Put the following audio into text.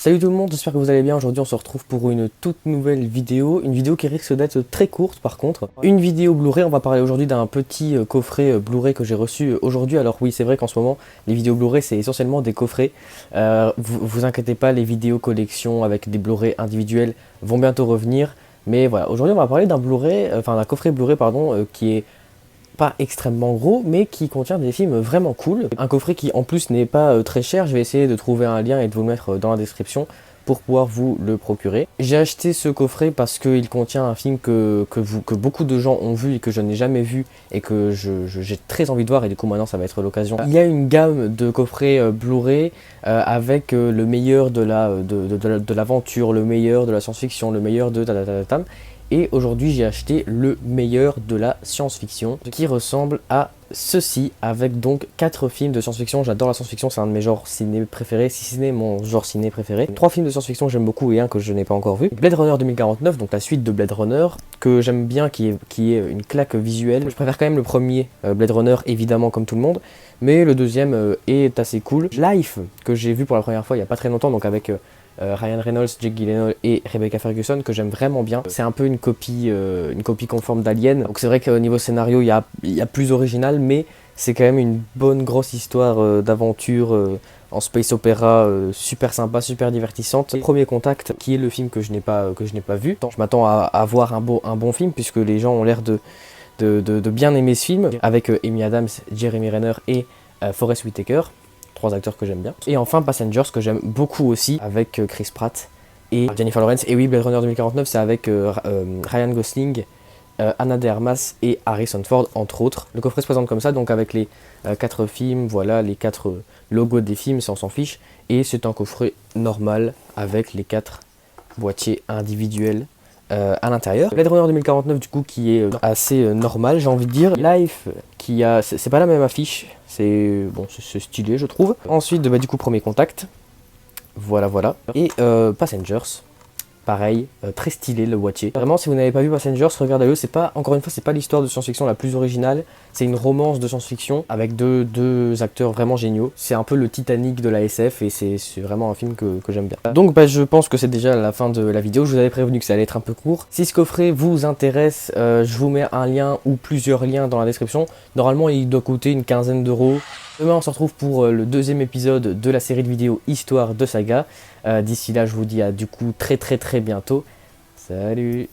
Salut tout le monde, j'espère que vous allez bien. Aujourd'hui on se retrouve pour une toute nouvelle vidéo, une vidéo qui risque d'être très courte par contre. Une vidéo Blu-ray, on va parler aujourd'hui d'un petit coffret Blu-ray que j'ai reçu aujourd'hui. Alors oui, c'est vrai qu'en ce moment les vidéos Blu-ray c'est essentiellement des coffrets. Vous inquiétez pas, les vidéos collection avec des Blu-ray individuels vont bientôt revenir. Mais voilà, aujourd'hui on va parler d'un Blu-ray, d'un coffret Blu-ray pardon, qui est pas extrêmement gros mais qui contient des films vraiment cool. Un coffret qui en plus n'est pas très cher, je vais essayer de trouver un lien et de vous le mettre dans la description pour pouvoir vous le procurer. J'ai acheté ce coffret parce qu'il contient un film que beaucoup de gens ont vu et que je n'ai jamais vu et que j'ai très envie de voir, et du coup maintenant ça va être l'occasion. Il y a une gamme de coffrets Blu-ray avec le meilleur de l'aventure, le meilleur de la science-fiction, le meilleur de ta. Et aujourd'hui j'ai acheté le meilleur de la science-fiction qui ressemble à ceci, avec donc 4 films de science-fiction. J'adore la science-fiction, c'est un de mes genres ciné préférés, si ce n'est mon genre ciné préféré. 3 films de science-fiction que j'aime beaucoup et un que je n'ai pas encore vu. Blade Runner 2049, donc la suite de Blade Runner, que j'aime bien, qui est une claque visuelle. Je préfère quand même le premier Blade Runner, évidemment, comme tout le monde, mais le deuxième est assez cool. Life, que j'ai vu pour la première fois il n'y a pas très longtemps, donc avec Ryan Reynolds, Jake Gyllenhaal et Rebecca Ferguson, que j'aime vraiment bien. C'est un peu une copie conforme d'Alien. Donc c'est vrai qu'au niveau scénario, il y a plus original, mais c'est quand même une bonne grosse histoire d'aventure en space opéra, super sympa, super divertissante. Premier Contact, qui est le film que je n'ai pas vu. Je m'attends à voir un bon film, puisque les gens ont l'air de bien aimer ce film, avec Amy Adams, Jeremy Renner et Forest Whitaker. 3 acteurs que j'aime bien. Et enfin Passengers, que j'aime beaucoup aussi, avec Chris Pratt et Jennifer Lawrence. Et oui, Blade Runner 2049, c'est avec Ryan Gosling, Anna de Armas et Harrison Ford, entre autres. Le coffret se présente comme ça, donc avec les 4 films, voilà, les 4 logos des films, ça on s'en fiche. Et c'est un coffret normal avec les 4 boîtiers individuels à l'intérieur. Blade Runner 2049 du coup, qui est assez normal, j'ai envie de dire. Life, qui a, c'est pas la même affiche, c'est bon, c'est stylé je trouve. Ensuite du coup Premier Contact, voilà. Et Passengers, pareil, très stylé le boîtier. Vraiment, si vous n'avez pas vu Passengers, regardez-le. C'est pas, encore une fois, c'est pas l'histoire de science-fiction la plus originale. C'est une romance de science-fiction avec deux acteurs vraiment géniaux. C'est un peu le Titanic de la SF et c'est vraiment un film que j'aime bien. Donc je pense que c'est déjà la fin de la vidéo. Je vous avais prévenu que ça allait être un peu court. Si ce coffret vous intéresse, je vous mets un lien ou plusieurs liens dans la description. Normalement, il doit coûter une quinzaine d'euros. Demain, on se retrouve pour le 2e épisode de la série de vidéos Histoire de Saga. D'ici là, je vous dis à du coup très bientôt. Salut!